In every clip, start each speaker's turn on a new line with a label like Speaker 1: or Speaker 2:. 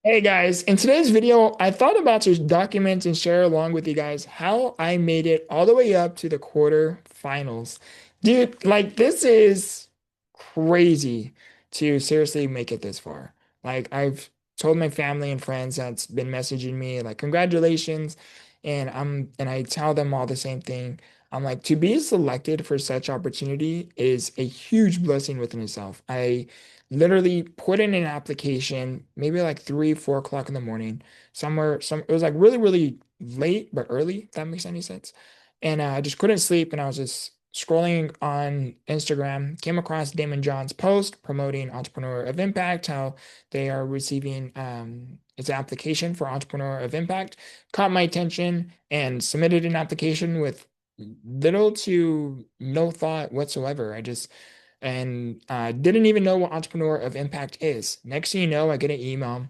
Speaker 1: Hey guys, in today's video, I thought about to document and share along with you guys how I made it all the way up to the quarterfinals. Dude, like this is crazy to seriously make it this far. Like I've told my family and friends that's been messaging me like congratulations and I tell them all the same thing. I'm like to be selected for such opportunity is a huge blessing within itself. I literally put in an application maybe like 3, 4 o'clock in the morning, it was like really, really late, but early, if that makes any sense. And I just couldn't sleep. And I was just scrolling on Instagram, came across Damon John's post promoting Entrepreneur of Impact, how they are receiving its application for Entrepreneur of Impact, caught my attention and submitted an application with little to no thought whatsoever. I didn't even know what Entrepreneur of Impact is. Next thing you know, I get an email,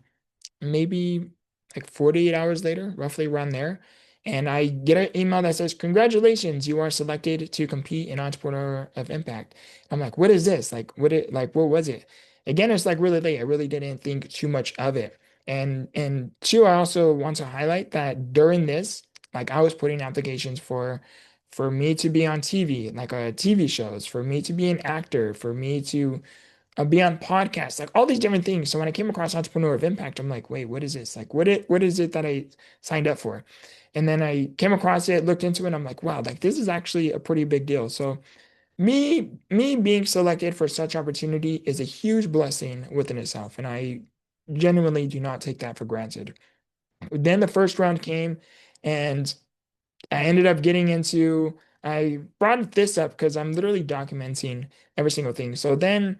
Speaker 1: maybe like 48 hours later, roughly around there. And I get an email that says, congratulations, you are selected to compete in Entrepreneur of Impact. I'm like, what is this? What was it? Again, it's like really late. I really didn't think too much of it. And two, I also want to highlight that during this, like I was putting applications for me to be on TV, like TV shows, for me to be an actor, for me to be on podcasts, like all these different things. So when I came across Entrepreneur of Impact, I'm like, wait, what is this? Like, what is it that I signed up for? And then I came across it, looked into it, and I'm like, wow, like this is actually a pretty big deal. So me being selected for such opportunity is a huge blessing within itself, and I genuinely do not take that for granted. Then the first round came, and I ended up getting into, I brought this up because I'm literally documenting every single thing. So then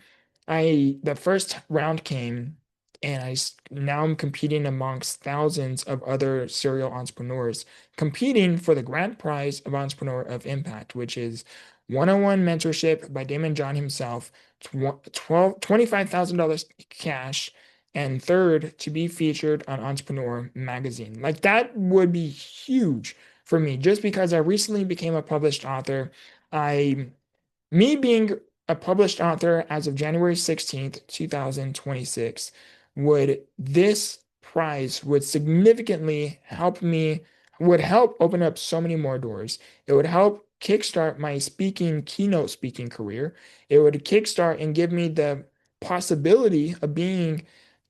Speaker 1: the first round came and now I'm competing amongst thousands of other serial entrepreneurs, competing for the grand prize of Entrepreneur of Impact, which is one-on-one mentorship by Damon John himself, $25,000 cash, and third to be featured on Entrepreneur magazine. Like that would be huge for me just because I recently became a published author. I, me being a published author as of January 16th, 2026, this prize would significantly would help open up so many more doors. It would help kickstart my keynote speaking career. It would kickstart and give me the possibility of being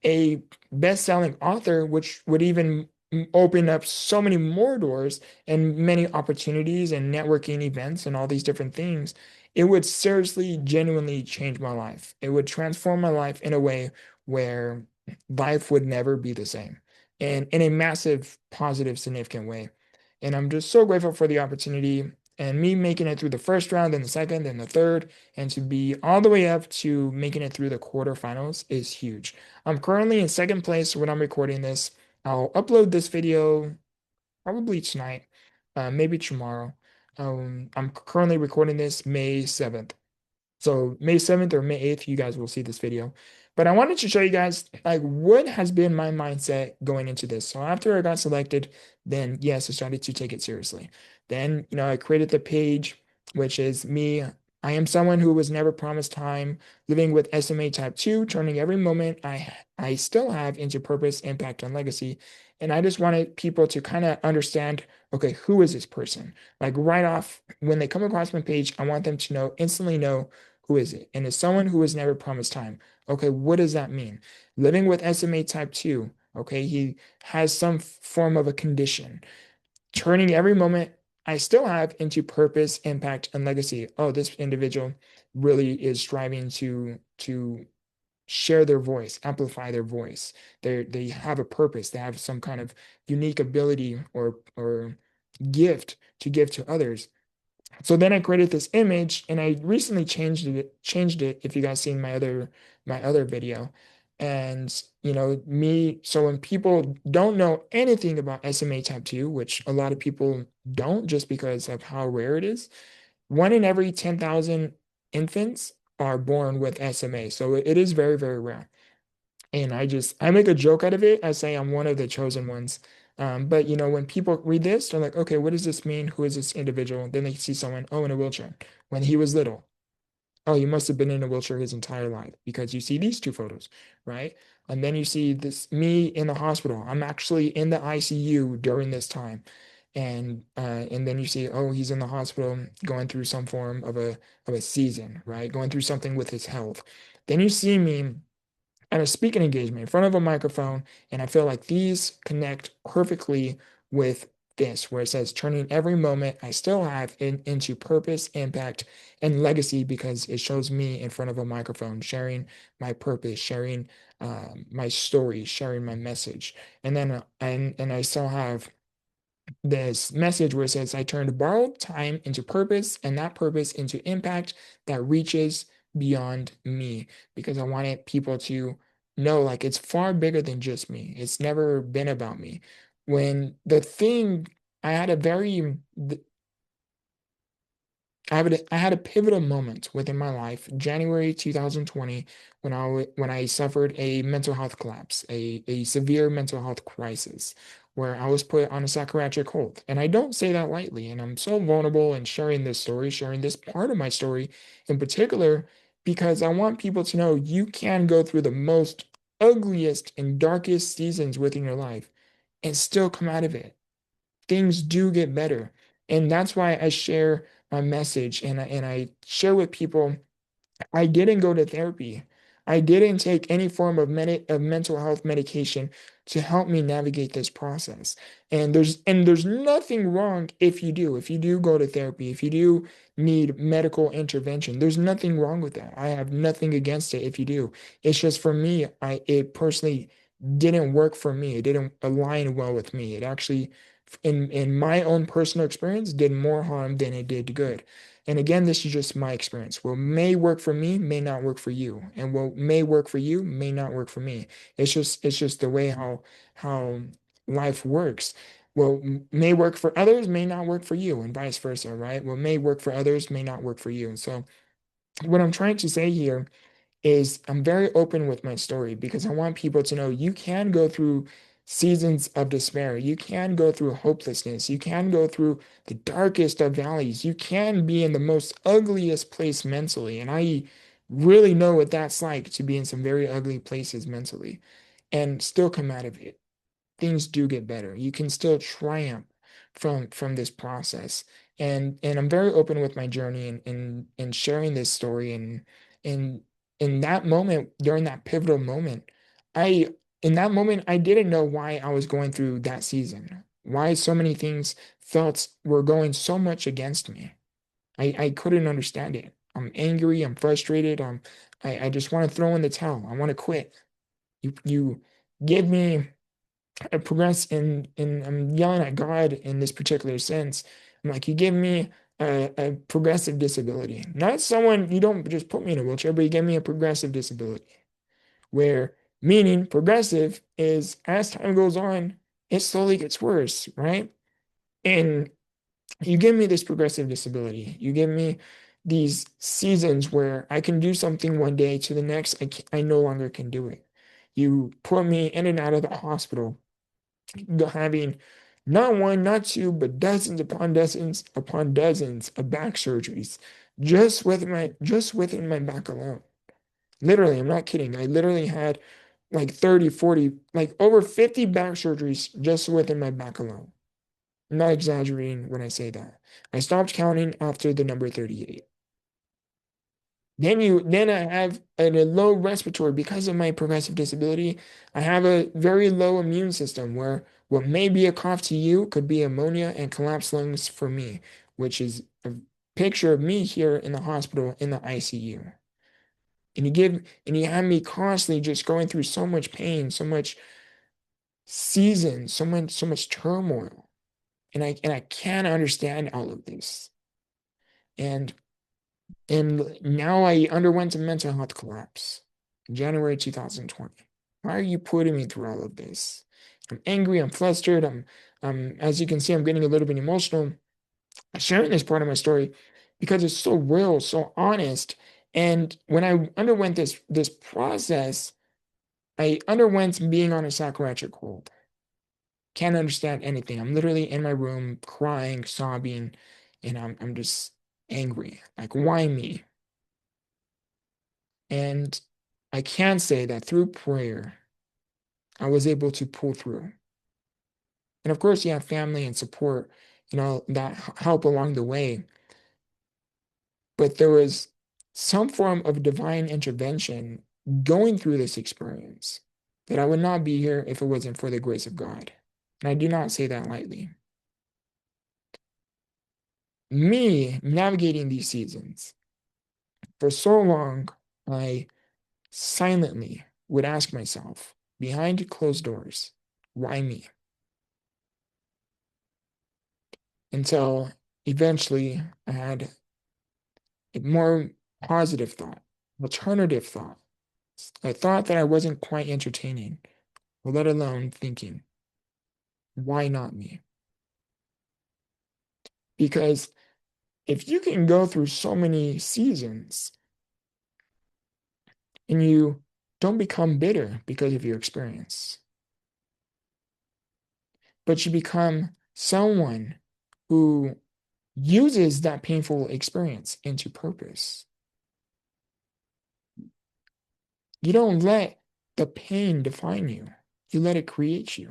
Speaker 1: a best-selling author, which would even open up so many more doors and many opportunities and networking events and all these different things. It would seriously, genuinely change my life. It would transform my life in a way where life would never be the same and in a massive, positive, significant way. And I'm just so grateful for the opportunity and me making it through the first round, then the second, then the third, and to be all the way up to making it through the quarterfinals is huge. I'm currently in second place when I'm recording this. I'll upload this video probably tonight, maybe tomorrow. I'm currently recording this May 7th. So May 7th or May 8th, you guys will see this video. But I wanted to show you guys like what has been my mindset going into this. So after I got selected, then yes, I started to take it seriously. Then, I created the page, which is me. I am someone who was never promised time, living with SMA type 2, turning every moment I still have into purpose, impact, and legacy. And I just wanted people to kind of understand, okay, who is this person? Like right off when they come across my page, I want them to instantly know who is it? And it's someone who was never promised time. Okay, what does that mean? Living with SMA type 2. Okay, he has some form of a condition. Turning every moment I still have into purpose, impact, and legacy. Oh, this individual really is striving to share their voice, amplify their voice. They have a purpose. They have some kind of unique ability or gift to give to others. So then I created this image and I recently changed it if you guys seen my other video. And so when people don't know anything about SMA type 2, which a lot of people don't just because of how rare it is, one in every 10,000 infants are born with SMA. So it is very, very rare. And I make a joke out of it. I say I'm one of the chosen ones. But when people read this, they're like, okay, what does this mean? Who is this individual? Then they see someone, oh, in a wheelchair when he was little. Oh, you must have been in a wheelchair his entire life because you see these two photos, right? And then you see this me in the hospital. I'm actually in the ICU during this time. And then you see, oh, he's in the hospital going through some form of a season, right? Going through something with his health. Then you see me at a speaking engagement in front of a microphone, and I feel like these connect perfectly with this, where it says turning every moment I still have into purpose, impact, and legacy, because it shows me in front of a microphone sharing my purpose, sharing my story, sharing my message. And then and I still have this message where it says, I turned borrowed time into purpose and that purpose into impact that reaches beyond me, because I wanted people to know like it's far bigger than just me. It's never been about me. When the thing, I had a very I had a pivotal moment within my life, January 2020, when when I suffered a mental health collapse, a severe mental health crisis, where I was put on a psychiatric hold. And I don't say that lightly. And I'm so vulnerable in sharing this story, sharing this part of my story in particular, because I want people to know you can go through the most ugliest and darkest seasons within your life and still come out of it. Things do get better. And that's why I share my message, and I share with people I didn't go to therapy. I didn't take any form of mental health medication to help me navigate this process. And there's nothing wrong if you do. If you do go to therapy, if you do need medical intervention, there's nothing wrong with that. I have nothing against it if you do. It's just for me, I it personally didn't work for me. It didn't align well with me. It actually in my own personal experience did more harm than it did good. And again, this is just my experience. What may work for me may not work for you, and what may work for you may not work for me. It's just the way how life works. What may work for others may not work for you, and vice versa, right? What may work for others may not work for you. So what I'm trying to say here is I'm very open with my story because I want people to know you can go through seasons of despair. You can go through hopelessness. You can go through the darkest of valleys. You can be in the most ugliest place mentally. And I really know what that's like to be in some very ugly places mentally and still come out of it. Things do get better. You can still triumph from this process. And I'm very open with my journey and sharing this story and in that moment, during that pivotal moment, I in that moment I didn't know why I was going through that season. Why so many things felt were going so much against me. I couldn't understand it. I'm angry, I'm frustrated, I just want to throw in the towel. I want to quit. You give me progress in I'm yelling at God in this particular sense. I'm like, you give me a progressive disability, not someone you don't just put me in a wheelchair, but you give me a progressive disability, where meaning progressive is as time goes on, it slowly gets worse, right? And you give me this progressive disability, you give me these seasons where I can do something one day to the next, I no longer can do it. You put me in and out of the hospital having not one, not two, but dozens upon dozens of back surgeries just within my back alone. Literally, I'm not kidding. I literally had like 30, 40, like over 50 back surgeries just within my back alone. I'm not exaggerating when I say that. I stopped counting after the number 38. Then I have a low respiratory because of my progressive disability. I have a very low immune system where what may be a cough to you could be ammonia and collapsed lungs for me, which is a picture of me here in the hospital in the ICU. And you have me constantly just going through so much pain, so much season, so much turmoil. And I can't understand all of this. And And now I underwent a mental health collapse in January 2020. Why are you putting me through all of this? I'm angry, I'm flustered, as you can see, I'm getting a little bit emotional. I'm sharing this part of my story because it's so real, so honest. And when I underwent this process, I underwent being on a psychiatric hold. Can't understand anything. I'm literally in my room crying, sobbing, and I'm just angry. Like, why me? And I can say that through prayer, I was able to pull through. And of course, you have family and support, that help along the way. But there was some form of divine intervention going through this experience that I would not be here if it wasn't for the grace of God. And I do not say that lightly. Me navigating these seasons, for so long, I silently would ask myself, behind closed doors, why me? Until eventually I had a more positive thought, alternative thought, a thought that I wasn't quite entertaining, let alone thinking, why not me? Because if you can go through so many seasons and you don't become bitter because of your experience, but you become someone who uses that painful experience into purpose. You don't let the pain define you. You let it create you.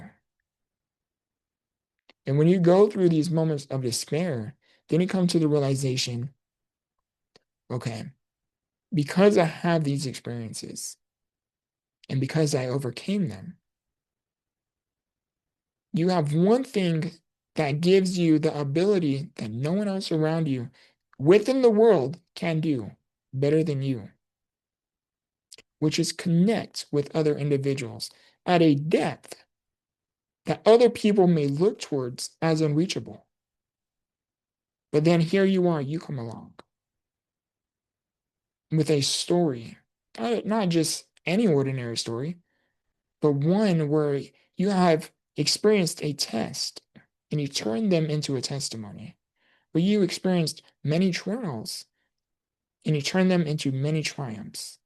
Speaker 1: And when you go through these moments of despair, then you come to the realization, okay, because I have these experiences and because I overcame them, you have one thing that gives you the ability that no one else around you within the world can do better than you, which is connect with other individuals at a depth that other people may look towards as unreachable. But then here you are, you come along with a story, not just any ordinary story, but one where you have experienced a test and you turn them into a testimony, where you experienced many trials and you turn them into many triumphs.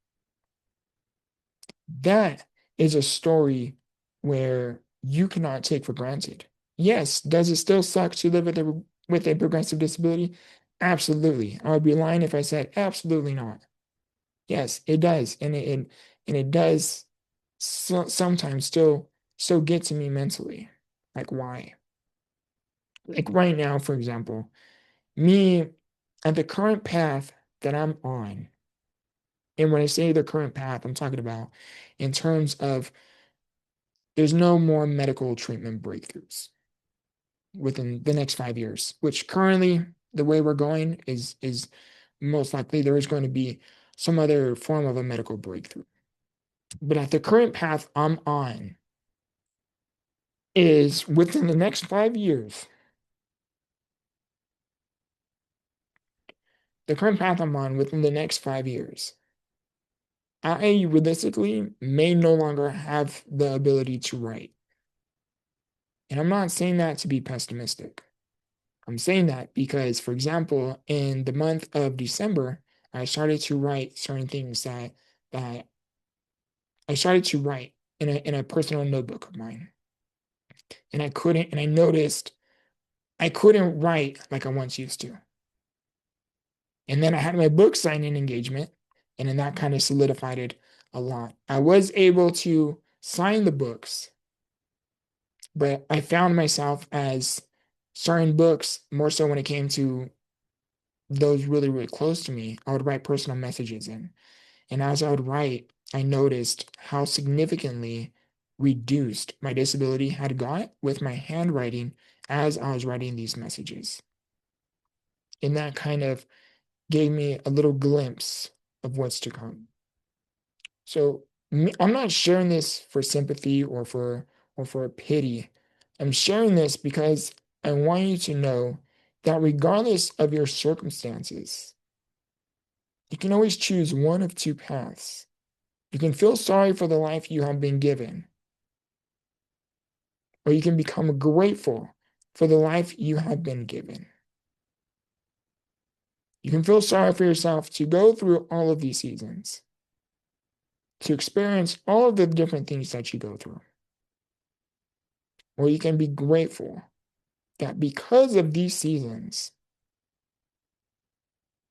Speaker 1: That is a story where you cannot take for granted. Yes, does it still suck to live with a progressive disability? Absolutely. I would be lying if I said absolutely not. Yes, it does, and it does sometimes still get to me mentally. Like why? Like right now, for example, me at the current path that I'm on, and when I say the current path, I'm talking about in terms of there's no more medical treatment breakthroughs within the next 5 years, which currently the way we're going is most likely there is going to be some other form of a medical breakthrough. But at the current path I'm on is within the next 5 years, the current path I'm on within the next 5 years, I realistically may no longer have the ability to write. And I'm not saying that to be pessimistic. I'm saying that because, for example, in the month of December, I started to write certain things that I started to write in a personal notebook of mine. And I noticed I couldn't write like I once used to. And then I had my book signing engagement, and then that kind of solidified it a lot. I was able to sign the books, but I found myself as certain books, more so when it came to those really, really close to me, I would write personal messages in. And as I would write, I noticed how significantly reduced my disability had got with my handwriting as I was writing these messages. And that kind of gave me a little glimpse of what's to come. So I'm not sharing this for sympathy or for pity. I'm sharing this because I want you to know that regardless of your circumstances, you can always choose one of two paths. You can feel sorry for the life you have been given, or you can become grateful for the life you have been given. You can feel sorry for yourself to go through all of these seasons, to experience all of the different things that you go through. Or you can be grateful that because of these seasons,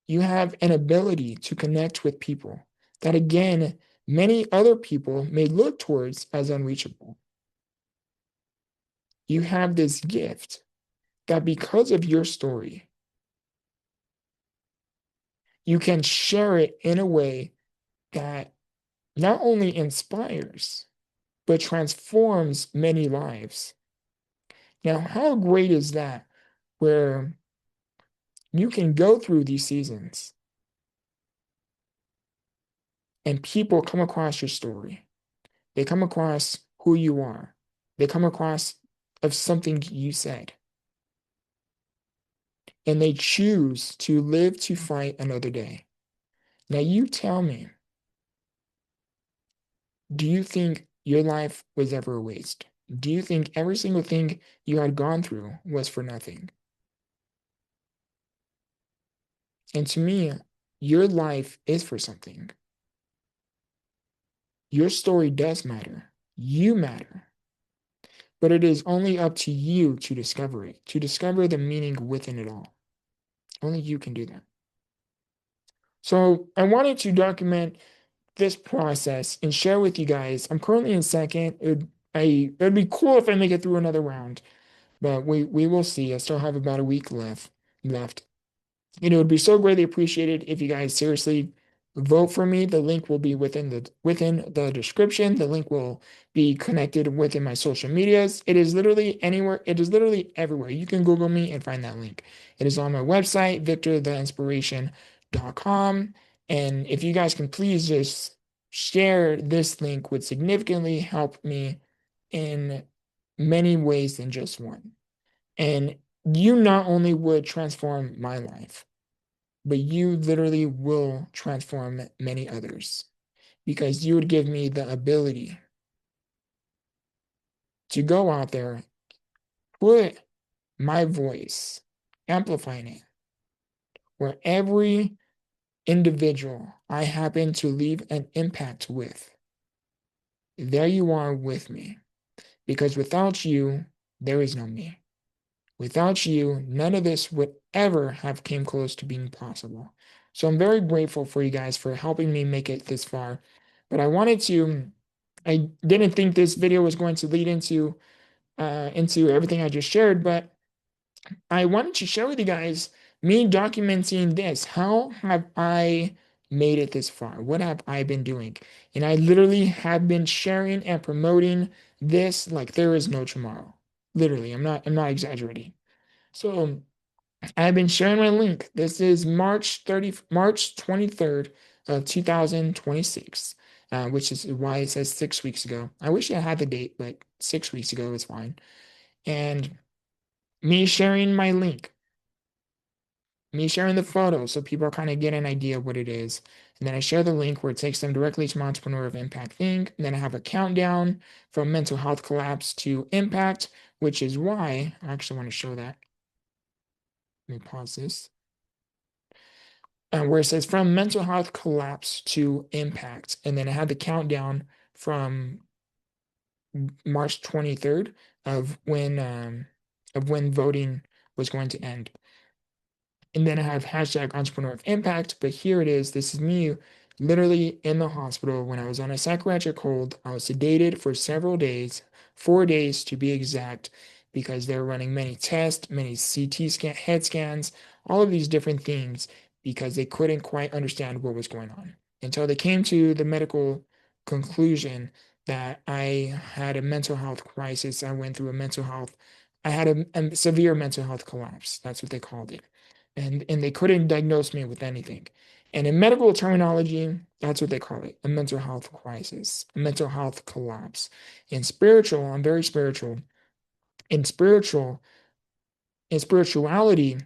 Speaker 1: you have an ability to connect with people that again, many other people may look towards as unreachable. You have this gift that because of your story, you can share it in a way that not only inspires, but transforms many lives. Now, how great is that? Where you can go through these seasons and people come across your story. They come across who you are. They come across of something you said. And they choose to live to fight another day. Now, you tell me, do you think your life was ever a waste? Do you think every single thing you had gone through was for nothing? And to me, your life is for something. Your story does matter. You matter. But it is only up to you to discover it, to discover the meaning within it all. Only you can do that. So I wanted to document this process and share with you guys. I'm currently in second. It'd be cool if I make it through another round, but we will see. I still have about a week left. It would be so greatly appreciated if you guys seriously vote for me. The link will be within the description. The link will be connected within my social medias. It is literally anywhere. It is literally everywhere. You can Google me and find that link. It is on my website, victortheinspiration.com. And if you guys can please just share this link would significantly help me in many ways than just one. And you not only would transform my life, but you literally will transform many others because you would give me the ability to go out there, put my voice, amplifying it, where every individual I happen to leave an impact with, there you are with me. Because without you, there is no me. Without you, none of this would ever have came close to being possible. So I'm very grateful for you guys for helping me make it this far. But I didn't think this video was going to lead into everything I just shared, but I wanted to share with you guys me documenting this. How have I made it this far? What have I been doing? And I literally have been sharing and promoting this like there is no tomorrow. Literally, I'm not exaggerating. So I've been sharing my link. This is March 23rd of 2026, which is why it says 6 weeks ago. I wish I had the date, but 6 weeks ago is fine. And me sharing my link, me sharing the photo so people kind of get an idea of what it is. And then I share the link where it takes them directly to my Entrepreneur of Impact thing. And then I have a countdown from mental health collapse to impact, which is why I actually want to show that. Let me pause this. Where it says from mental health collapse to impact. And then I had the countdown from March 23rd of when voting was going to end. And then I have hashtag entrepreneur of impact. But here it is. This is me literally in the hospital when I was on a psychiatric hold. I was sedated for several days, 4 days to be exact, because they're running many tests, many CT scan, head scans, all of these different things, because they couldn't quite understand what was going on until they came to the medical conclusion that I had a mental health crisis. I went through a mental health, I had a severe mental health collapse. That's what they called it. And they couldn't diagnose me with anything. And in medical terminology, that's what they call it, a mental health crisis, a mental health collapse. In spiritual, I'm very spiritual. In spiritual, in spirituality,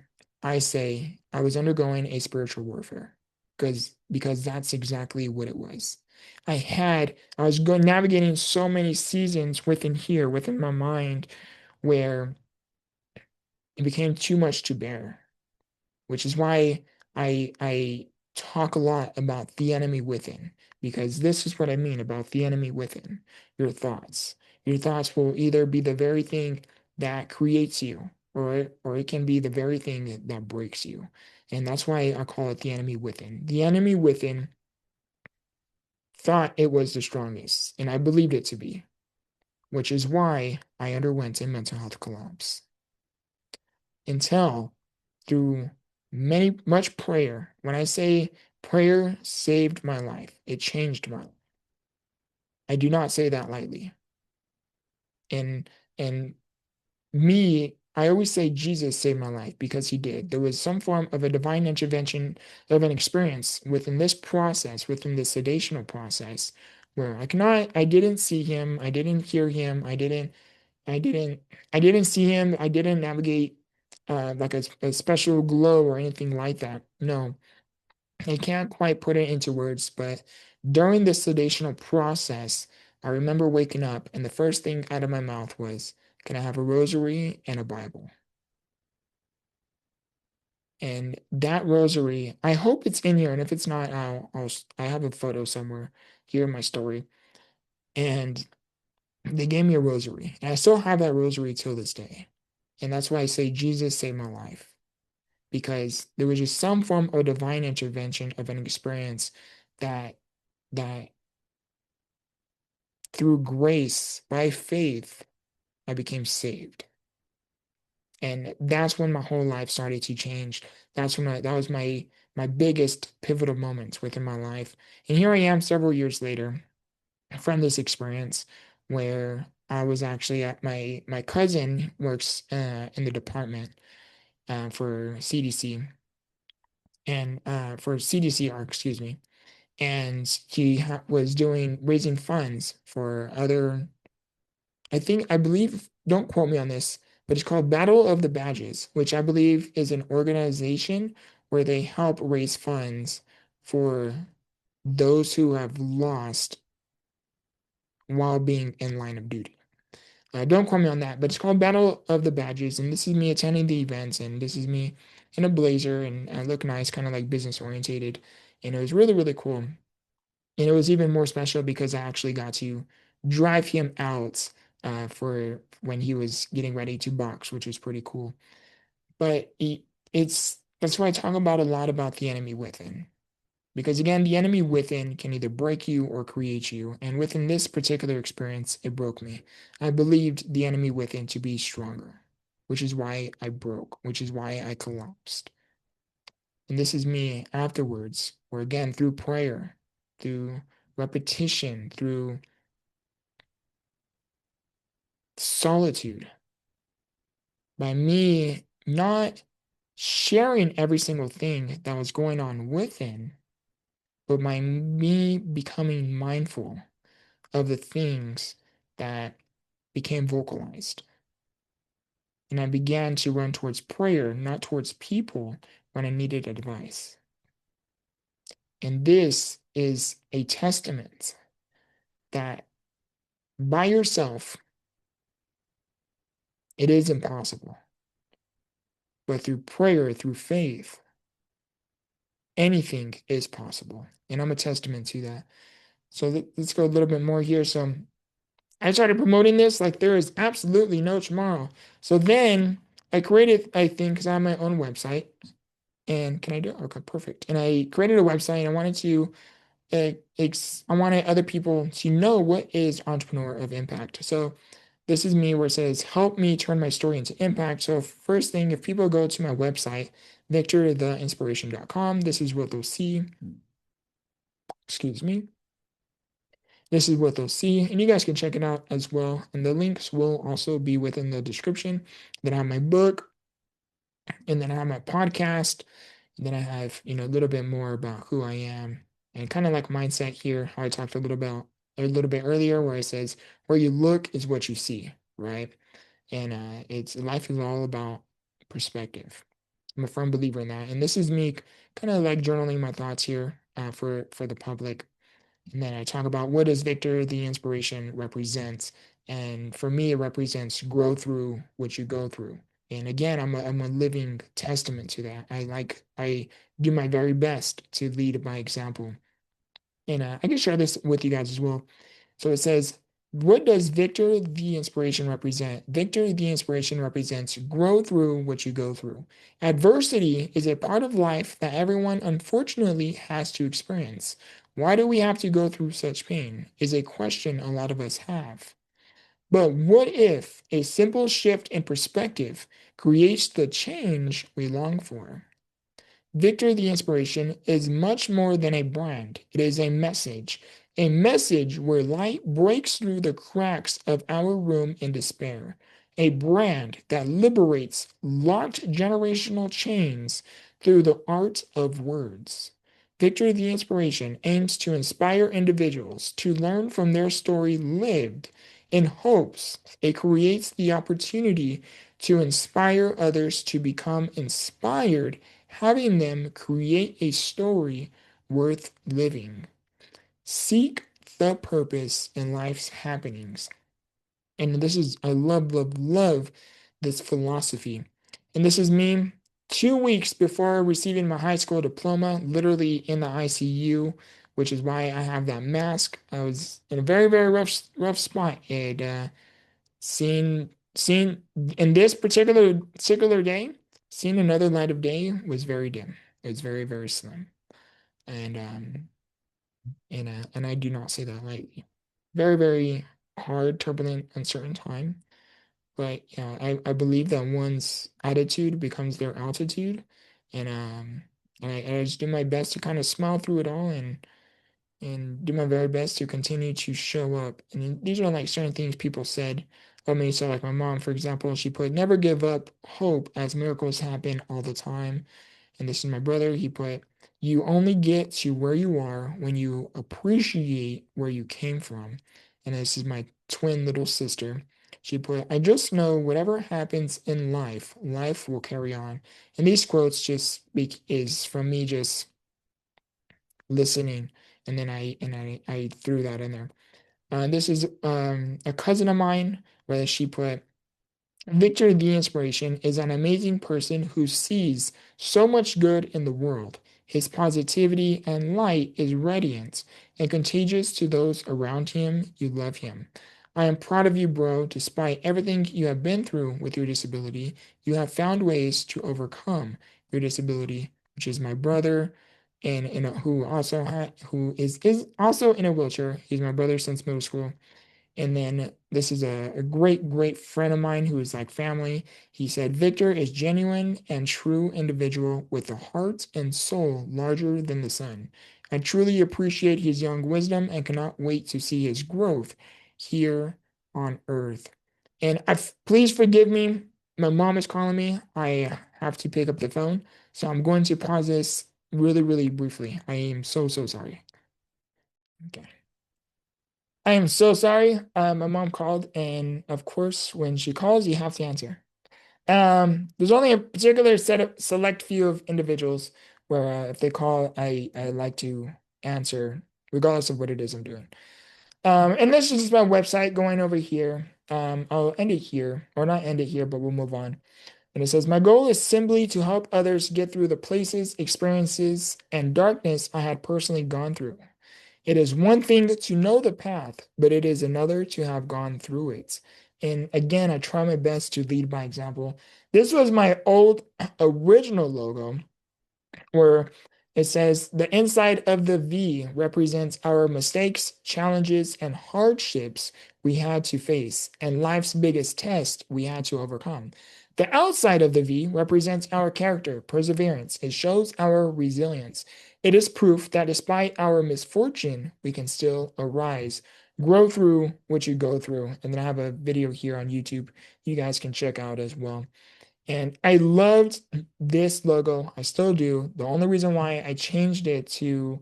Speaker 1: I say I was undergoing a spiritual warfare because that's exactly what it was. I was going navigating so many seasons within here, within my mind, where it became too much to bear, which is why I talk a lot about the enemy within, because this is what I mean about the enemy within. Your thoughts. Your thoughts will either be the very thing that creates you, or it can be the very thing that breaks you. And that's why I call it the enemy within. The enemy within thought it was the strongest, and I believed it to be, which is why I underwent a mental health collapse. Until through much prayer, when I say prayer saved my life, it changed my life. I do not say that lightly. And and me, I always say Jesus saved my life because he did. There was some form of a divine intervention of an experience within this process, within this sedational process, where I didn't see him, I didn't hear him, I didn't, I didn't see him, I didn't navigate like a special glow or anything like that. No, I can't quite put it into words, but during the sedational process, I remember waking up and the first thing out of my mouth was, "Can I have a rosary and a Bible?" And that rosary, I hope it's in here, and if it's not, I have a photo somewhere here in my story. And they gave me a rosary, and I still have that rosary till this day. And that's why I say Jesus saved my life, because there was just some form of divine intervention of an experience that that through grace, by faith, I became saved. And that's when my whole life started to change. That was my biggest pivotal moments within my life. And here I am several years later from this experience where I was actually at my cousin works in the department for CDC and for CDCR, excuse me. And he was doing raising funds for other, I believe, don't quote me on this, but it's called Battle of the Badges, which I believe is an organization where they help raise funds for those who have lost while being in line of duty. Don't quote me on that, but it's called Battle of the Badges, and this is me attending the events, and this is me in a blazer, and I look nice, kind of like business orientated, and it was really, really cool. And it was even more special because I actually got to drive him out for when he was getting ready to box, which was pretty cool. But it's that's why I talk about a lot about the enemy within. Because again, the enemy within can either break you or create you. And within this particular experience, it broke me. I believed the enemy within to be stronger, which is why I broke, which is why I collapsed. And this is me afterwards, or again, through prayer, through repetition, through solitude, by me not sharing every single thing that was going on within, but by me becoming mindful of the things that became vocalized. And I began to run towards prayer, not towards people when I needed advice. And this is a testament that by yourself, it is impossible. But through prayer, through faith, anything is possible. And I'm a testament to that. So let's go a little bit more here. So I started promoting this like there is absolutely no tomorrow. So then I created, I think, because I have my own website. And can I do it? Okay, perfect. And I created a website and I wanted to, I wanted other people to know what is Entrepreneur of Impact. So this is me where it says, help me turn my story into impact. So first thing, if people go to my website, victortheinspiration.com, this is what they'll see. Excuse me. This is what they'll see, and you guys can check it out as well. And the links will also be within the description. Then I have my book, and then I have my podcast, and then I have, a little bit more about who I am and kind of like mindset here, how I talked a little bit earlier, where it says where you look is what you see, right? And it's life is all about perspective. I'm a firm believer in that. And this is me kind of like journaling my thoughts here for the public. And then I talk about what does Victor the inspiration represents. And for me, it represents grow through what you go through. And again, I'm a living testament to that. I do my very best to lead by example. And I can share this with you guys as well. So it says, what does Victor the inspiration represent? Victor the inspiration represents grow through what you go through. Adversity is a part of life that everyone unfortunately has to experience. Why do we have to go through such pain? Is a question a lot of us have. But what if a simple shift in perspective creates the change we long for? Victor the Inspiration is much more than a brand. It is a message where light breaks through the cracks of our room in despair, a brand that liberates locked generational chains through the art of words. Victor the Inspiration aims to inspire individuals to learn from their story lived in hopes it creates the opportunity to inspire others to become inspired, having them create a story worth living. Seek the purpose in life's happenings. And this is, I love, love, love this philosophy. And this is me 2 weeks before receiving my high school diploma, literally in the ICU, which is why I have that mask. I was in a very, very rough spot. And seeing in this particular day, seeing another light of day was very dim. It was very, very slim. And and I do not say that lightly. Very, very hard, turbulent, uncertain time. But yeah, I believe that one's attitude becomes their altitude. And I just do my best to kind of smile through it all and do my very best to continue to show up. And these are like certain things people said of me. So like my mom, for example, she put never give up hope as miracles happen all the time. And this is my brother. He put, you only get to where you are when you appreciate where you came from. And this is my twin little sister. She put, I just know whatever happens in life, life will carry on. And these quotes just speak is from me just listening. And then I threw that in there. This is a cousin of mine where she put, Victor the Inspiration is an amazing person who sees so much good in the world. His positivity and light is radiant and contagious to those around him. You love him. I am proud of you, bro. Despite everything you have been through with your disability, you have found ways to overcome your disability, which is my brother, and who also is also in a wheelchair. He's my brother since middle school. And then this is a great, great friend of mine who is like family. He said, Victor is genuine and true individual with a heart and soul larger than the sun. I truly appreciate his young wisdom and cannot wait to see his growth here on earth. And please forgive me. My mom is calling me. I have to pick up the phone. So I'm going to pause this really, really briefly. I am so, so sorry. Okay. I am so sorry. My mom called, and of course, when she calls, you have to answer. There's only a particular set of select few of individuals where if they call, I like to answer regardless of what it is I'm doing. And this is just my website going over here. I'll end it here, or not end it here, but we'll move on. And it says, my goal is simply to help others get through the places, experiences, and darkness I had personally gone through. It is one thing to know the path, but it is another to have gone through it. And again, I try my best to lead by example. This was my old original logo where it says the inside of the V represents our mistakes, challenges, and hardships we had to face, and life's biggest test we had to overcome. The outside of the V represents our character, perseverance. It shows our resilience. It is proof that despite our misfortune, we can still arise, grow through what you go through. And then I have a video here on YouTube you guys can check out as well. And I loved this logo. I still do. The only reason why I changed it to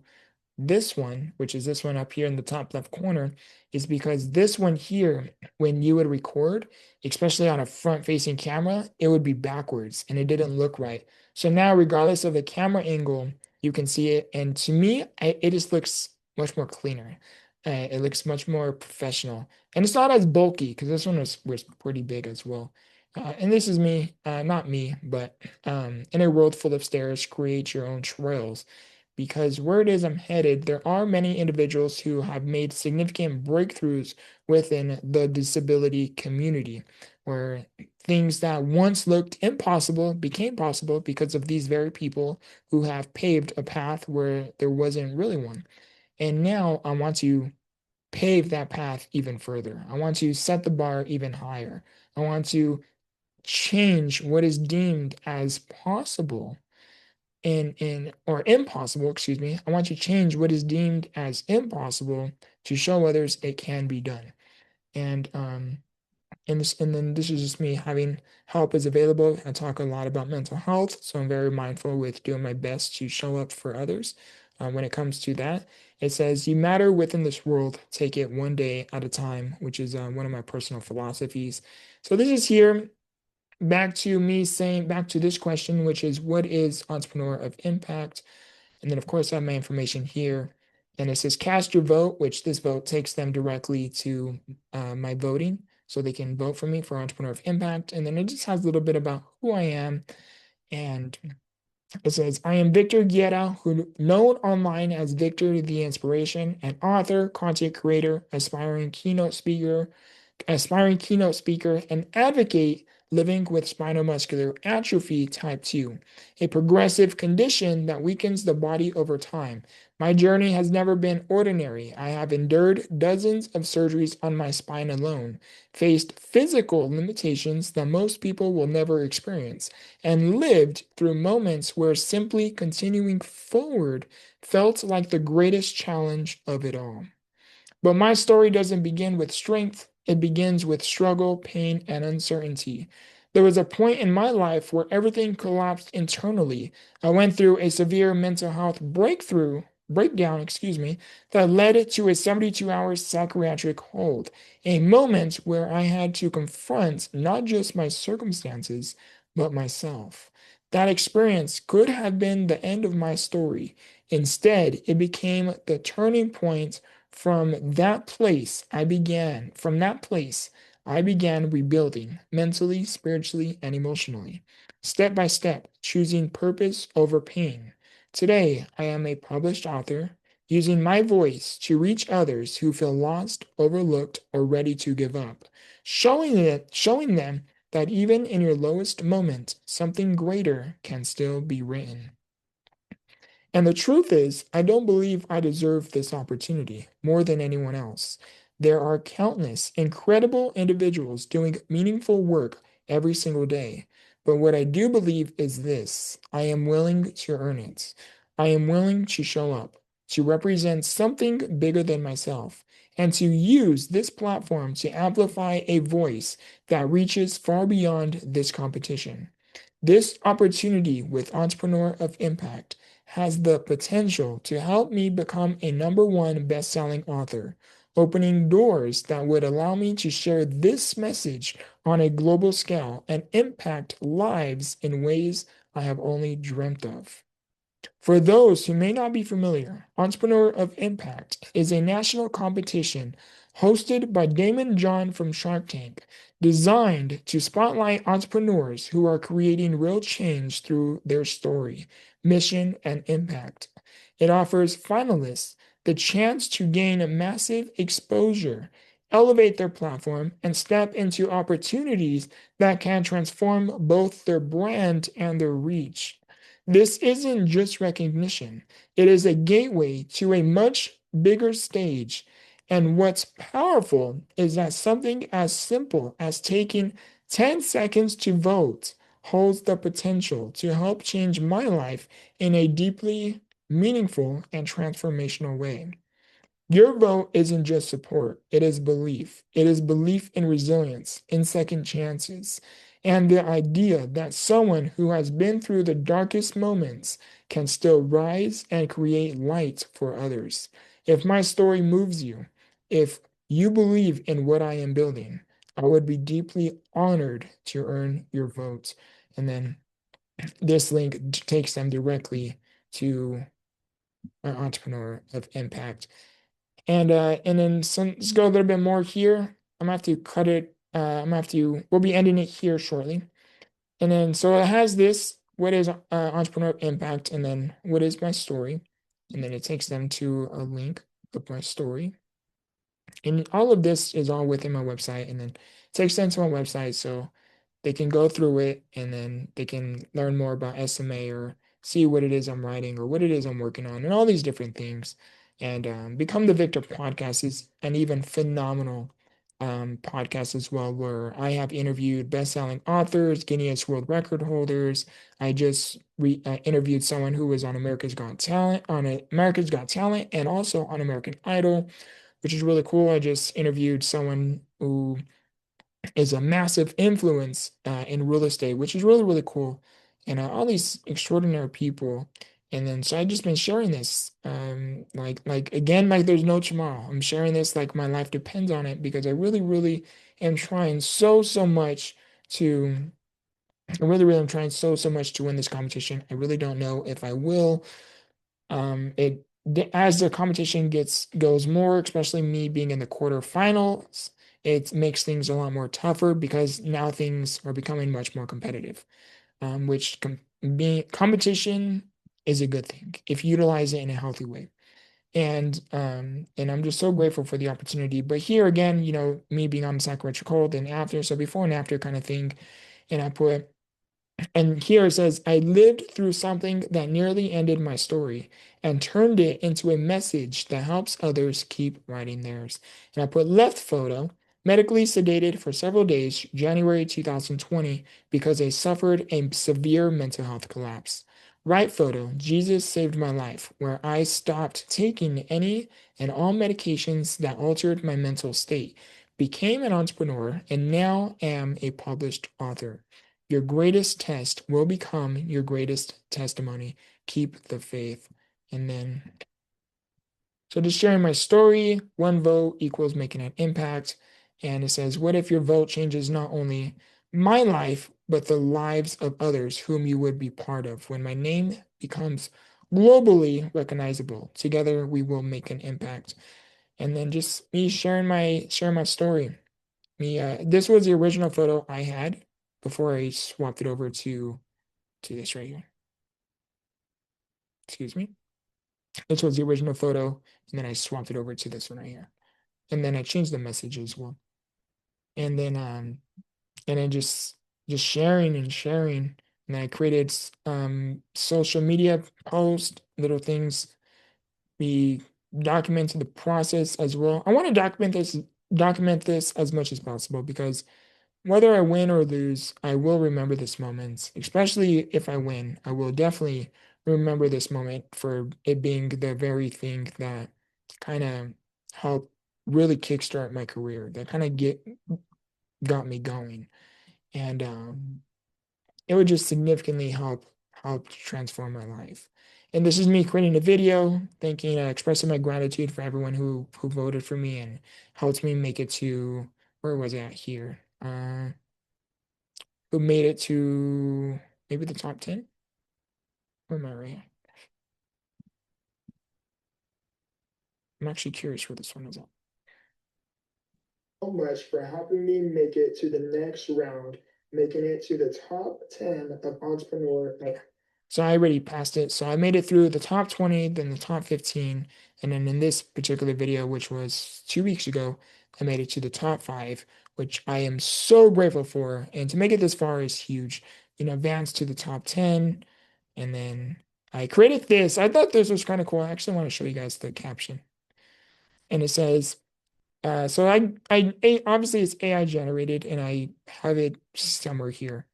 Speaker 1: this one, which is this one up here in the top left corner, is because this one here, when you would record, especially on a front-facing camera, it would be backwards and it didn't look right. So now, regardless of the camera angle, you can see it. And to me, it just looks much more cleaner. It looks much more professional. And it's not as bulky because this one was pretty big as well. And this is me, not me, but in a world full of stairs, create your own trails because where it is I'm headed, there are many individuals who have made significant breakthroughs within the disability community, where things that once looked impossible became possible because of these very people who have paved a path where there wasn't really one. And now I want to pave that path even further. I want to set the bar even higher. I want to change what is deemed as possible in or impossible, excuse me. I want to change what is deemed as impossible to show others it can be done. And and then this is just me having help is available. I talk a lot about mental health, so I'm very mindful with doing my best to show up for others. When it comes to that, it says, "You matter within this world. Take it one day at a time," which is one of my personal philosophies. So this is here back to me saying back to this question, which is, what is entrepreneur of impact? And then, of course, I have my information here. And it says cast your vote, which this vote takes them directly to my voting. So they can vote for me for Entrepreneur of Impact. And then it just has a little bit about who I am. And it says, I am Victor Guerra, who known online as Victor the Inspiration, an author, content creator, aspiring keynote speaker, and advocate living with spinal muscular atrophy type 2, a progressive condition that weakens the body over time. My journey has never been ordinary. I have endured dozens of surgeries on my spine alone, faced physical limitations that most people will never experience, and lived through moments where simply continuing forward felt like the greatest challenge of it all. But my story doesn't begin with strength, it begins with struggle, pain, and uncertainty. There was a point in my life where everything collapsed internally. I went through a severe mental health breakdown, that led to a 72-hour psychiatric hold, a moment where I had to confront not just my circumstances, but myself. That experience could have been the end of my story. Instead, it became the turning point. From that place, I began rebuilding mentally, spiritually, and emotionally, step by step, choosing purpose over pain. Today, I am a published author, using my voice to reach others who feel lost, overlooked, or ready to give up, showing them that even in your lowest moment, something greater can still be written. And the truth is, I don't believe I deserve this opportunity more than anyone else. There are countless incredible individuals doing meaningful work every single day. But what I do believe is this: I am willing to earn it. I am willing to show up, to represent something bigger than myself, and to use this platform to amplify a voice that reaches far beyond this competition. This opportunity with Entrepreneur of Impact has the potential to help me become a #1 best-selling author, opening doors that would allow me to share this message on a global scale and impact lives in ways I have only dreamt of. For those who may not be familiar, Entrepreneur of Impact is a national competition hosted by Damon John from Shark Tank, designed to spotlight entrepreneurs who are creating real change through their story, mission, and impact. It offers finalists the chance to gain massive exposure, elevate their platform, and step into opportunities that can transform both their brand and their reach. This isn't just recognition, it is a gateway to a much bigger stage. And what's powerful is that something as simple as taking 10 seconds to vote holds the potential to help change my life in a deeply meaningful and transformational way. Your vote isn't just support, it is belief. It is belief in resilience, in second chances, and the idea that someone who has been through the darkest moments can still rise and create light for others. If my story moves you, if you believe in what I am building, I would be deeply honored to earn your vote. And then this link takes them directly to an entrepreneur of impact. And then let's go a little bit more here. I'm gonna have to cut it. We'll be ending it here shortly. And then, so it has this, what is entrepreneur impact? And then what is my story? And then it takes them to a link of my story. And all of this is all within my website, and then it takes them to my website so they can go through it, and then they can learn more about SMA or see what it is I'm writing or what it is I'm working on and all these different things. And Become the Victor podcast is an even phenomenal podcast as well, where I have interviewed best-selling authors, Guinness World Record holders. I just interviewed someone who was on America's Got Talent, and also on American Idol, which is really cool. I just interviewed someone who is a massive influence in real estate, which is really, really cool. And all these extraordinary people. And then so I just been sharing this. Like again, like there's no tomorrow. I'm sharing this like my life depends on it because I really, really am trying so much to I really, really am trying so much to win this competition. I really don't know if I will. As the competition goes more, especially me being in the quarterfinals, it makes things a lot more tougher because now things are becoming much more competitive. Which being competition is a good thing if you utilize it in a healthy way. And I'm just so grateful for the opportunity. But here again, me being on the psychiatric hold and after, so before and after kind of thing, and I put and here it says, I lived through something that nearly ended my story and turned it into a message that helps others keep writing theirs. And I put left photo, medically sedated for several days, January 2020, because I suffered a severe mental health collapse. Right photo, Jesus saved my life, where I stopped taking any and all medications that altered my mental state, became an entrepreneur, and now am a published author. Your greatest test will become your greatest testimony. Keep the faith. And then, so just sharing my story, one vote equals making an impact. And it says, what if your vote changes not only my life, but the lives of others whom you would be part of? When my name becomes globally recognizable, together we will make an impact. And then just me sharing my story. This was the original photo I had before I swapped it over to this right here. Excuse me. This was the original photo, and then I swapped it over to this one right here. And then I changed the message as well. And then and then just sharing and sharing. And I created social media posts, little things. We documented the process as well. I want to document this as much as possible because whether I win or lose, I will remember this moment, especially if I win. I will definitely remember this moment for it being the very thing that kind of helped really kickstart my career, that kind of got me going. And it would just significantly help transform my life. And this is me creating a video, thanking, expressing my gratitude for everyone who voted for me and helped me make it to where was I at here? Who made it to maybe the top 10? Where am I right? I'm actually curious where this one is at. So much for helping me make it to the next round, making it to the top 10 of entrepreneur. So I already passed it. So I made it through the top 20, then the top 15. And then in this particular video, which was 2 weeks ago, I made it to the top 5, which I am so grateful for. And to make it this far is huge. Advance to the top 10. And then I created this. I thought this was kind of cool. I actually want to show you guys the caption. And it says, so obviously it's AI generated and I have it somewhere here.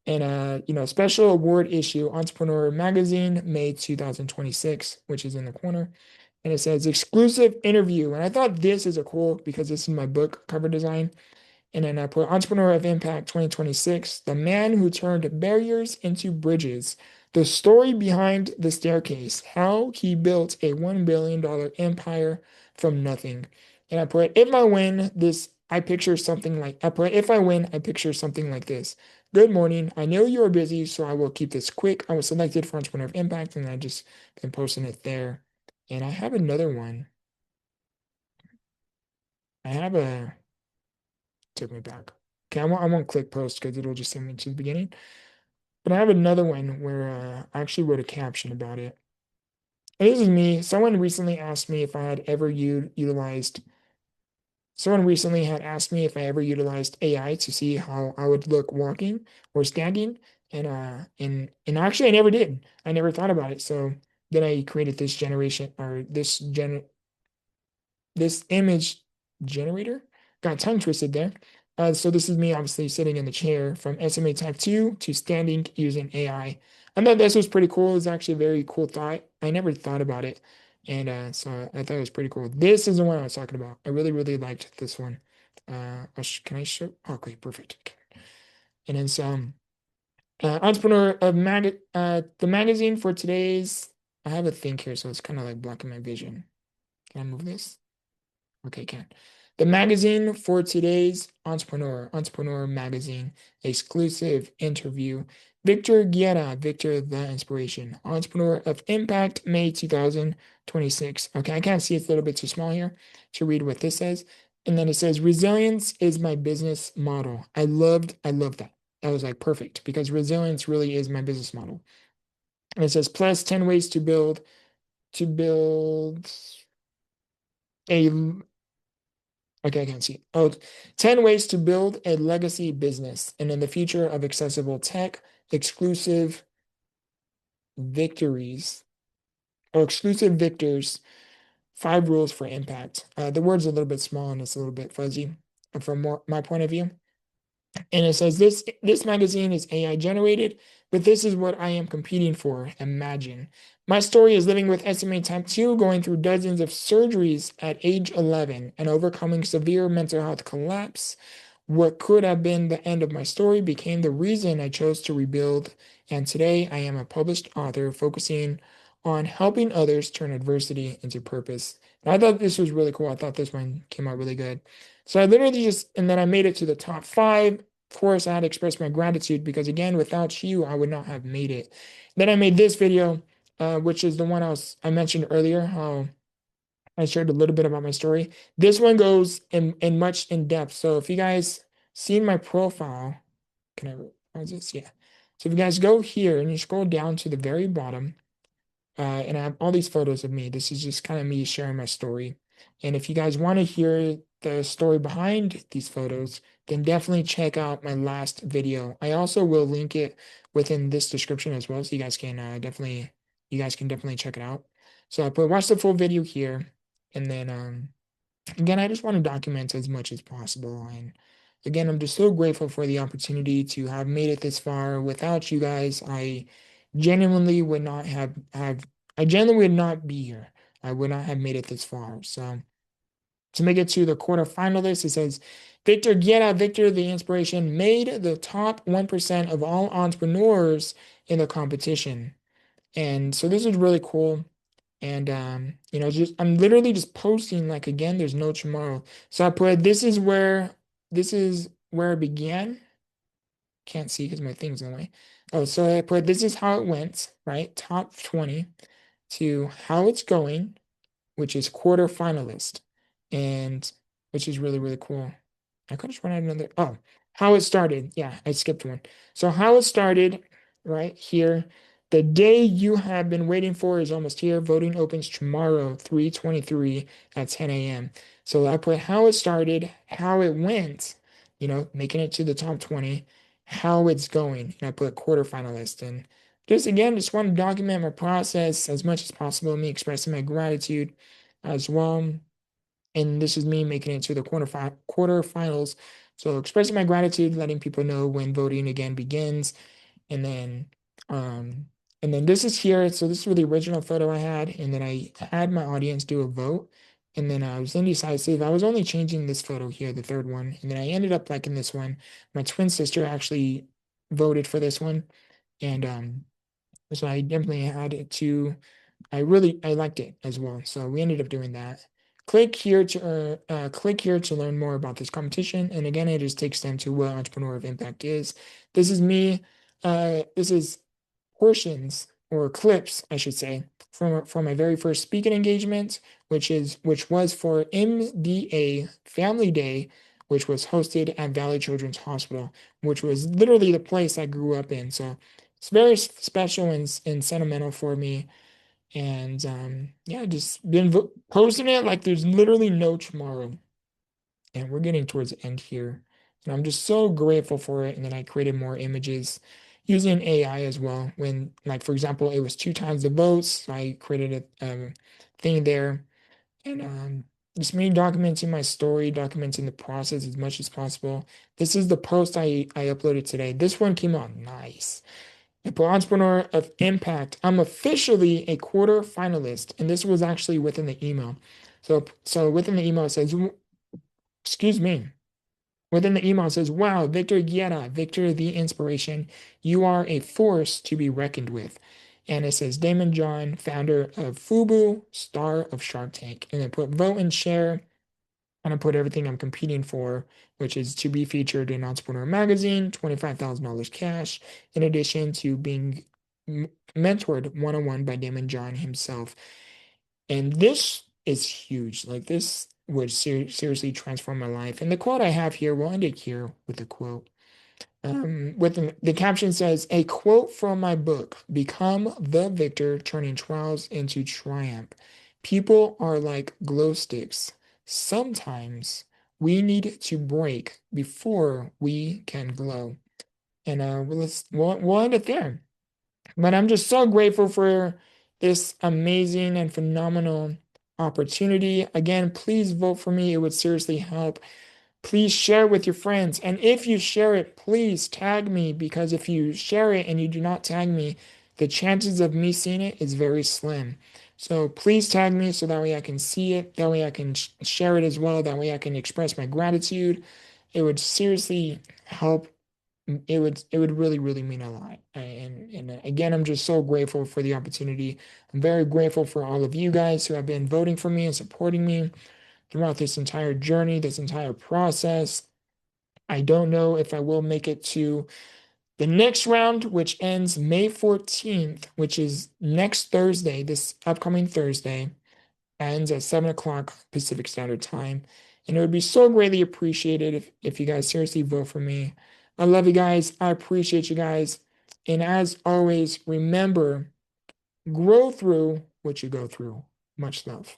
Speaker 1: And special award issue, Entrepreneur Magazine, May 2026, which is in the corner. And it says exclusive interview. And I thought this is a cool because this is my book cover design. And then I put Entrepreneur of Impact 2026, the man who turned barriers into bridges, the story behind the staircase, how he built a $1 billion empire from nothing. And I put, if I win this, if I win, I picture something like this. Good morning. I know you are busy, so I will keep this quick. I was selected for Entrepreneur of Impact, and I just been posting it there. And I have another one. I have a took me back. Okay, I won't click post because it'll just send me to the beginning. But I have another one where I actually wrote a caption about it. And this is me. Someone recently had asked me if I ever utilized AI to see how I would look walking or standing. And actually I never did. I never thought about it. So then I created this generation or this image generator. Got tongue twisted there. So this is me obviously sitting in the chair from SMA Type 2 to standing using AI. I thought this was pretty cool. It's actually a very cool thought. I never thought about it. And so I thought it was pretty cool. This is the one I was talking about. I really, really liked this one. Can I show? Okay, perfect. Okay. And then some entrepreneur of the magazine for today's. I have a thing here, so it's kind of like blocking my vision. Can I move this? Okay, can. The magazine for today's Entrepreneur Magazine, exclusive interview. Victor Guerra, Victor the Inspiration, Entrepreneur of Impact, May 2026. Okay, I can't see it's a little bit too small here to read what this says. And then it says, resilience is my business model. I loved that. That was like perfect because resilience really is my business model. And it says, plus 10 ways to build a okay, I can't see. Oh, 10 ways to build a legacy business and in the future of accessible tech, exclusive victories or exclusive victors, 5 rules for impact. The word's a little bit small and it's a little bit fuzzy from my point of view. And it says this magazine is AI generated, but this is what I am competing for. Imagine. My story is living with SMA type 2, going through dozens of surgeries at age 11 and overcoming severe mental health collapse. What could have been the end of my story became the reason I chose to rebuild, and today I am a published author focusing on helping others turn adversity into purpose. And I thought this was really cool. I thought this one came out really good. So I literally just, and then I made it to the top 5. Of course, I had to express my gratitude because again, without you, I would not have made it. Then I made this video, which is the one I mentioned earlier, how I shared a little bit about my story. This one goes in much in depth. So if you guys seen my profile, can I pause this? Yeah. So if you guys go here and you scroll down to the very bottom, and I have all these photos of me. This is just kind of me sharing my story. And if you guys want to hear the story behind these photos, then definitely check out my last video. I also will link it within this description as well, so you guys can definitely check it out. So I put watch the full video here, and then again, I just want to document as much as possible. And again, I'm just so grateful for the opportunity to have made it this far. Without you guys, genuinely would not I genuinely would not be here. I would not have made it this far. So to make it to the quarterfinalists, it says Victor Guerra, Victor the Inspiration, made the top 1% of all entrepreneurs in the competition. And so this is really cool. And just I'm literally just posting like again, there's no tomorrow. So I put this is where it began. Can't see because my thing's in the way. Oh, so I put this is how it went, right? Top 20 to how it's going, which is quarterfinalist, and which is really, really cool. I could just run out another. Oh, how it started. Yeah, I skipped one. So how it started right here. The day you have been waiting for is almost here. Voting opens tomorrow, 3:23 at 10 a.m. So I put how it started, how it went, making it to the top 20, how it's going. And I put quarterfinalist. And just again, just want to document my process as much as possible, me expressing my gratitude as well. And this is me making it to the quarterfinals. So expressing my gratitude, letting people know when voting again begins, and then um this is here. So this was the original photo I had, and then I had my audience do a vote, and then I was indecisive. I was only changing this photo here, the third one, and then I ended up liking this one. My twin sister actually voted for this one, and so I definitely had it to I liked it as well. So we ended up doing that. Click here to learn more about this competition. And again, it just takes them to what Entrepreneur of Impact is. This is me. This is portions or clips, I should say, from my very first speaking engagement, which was for MDA Family Day, which was hosted at Valley Children's Hospital, which was literally the place I grew up in. So it's very special and sentimental for me. And yeah, just been posting it like there's literally no tomorrow. And we're getting towards the end here. And I'm just so grateful for it. And then I created more images. using AI as well. When, like, for example, it was two times the votes, so I created a thing there, and just me documenting my story, documenting the process as much as possible. This is the post I uploaded today. This one came out nice. A entrepreneur of impact. I'm officially a quarter finalist, and this was actually within the email. So within the email it says, excuse me. Within the email it says, "Wow, Victor Guerra, Victor the inspiration. You are a force to be reckoned with." And it says Damon John, founder of Fubu, star of Shark Tank. And I put vote and share, and I put everything I'm competing for, which is to be featured in Entrepreneur Magazine, $25,000 cash, in addition to being mentored one-on-one by Damon John himself. And this is huge. Like, this would seriously transform my life. And the quote I have here, we'll end it here with a quote. With the caption says, "A quote from my book, Become the Victor, Turning Trials into Triumph. People are like glow sticks. Sometimes we need to break before we can glow." And we'll end it there. But I'm just so grateful for this amazing and phenomenal opportunity. Again, please vote for me. It would seriously help. Please share with your friends. And if you share it, please tag me, because if you share it and you do not tag me, the chances of me seeing it is very slim. So please tag me so that way I can see it. That way I can share it as well. That way I can express my gratitude. It would seriously help. It would really, really mean a lot. And again, I'm just so grateful for the opportunity. I'm very grateful for all of you guys who have been voting for me and supporting me throughout this entire journey, this entire process. I don't know if I will make it to the next round, which ends May 14th, which is next Thursday, this upcoming Thursday, ends at 7 o'clock Pacific Standard Time. And it would be so greatly appreciated if you guys seriously vote for me. I love you guys. I appreciate you guys. And as always, remember, grow through what you go through. Much love.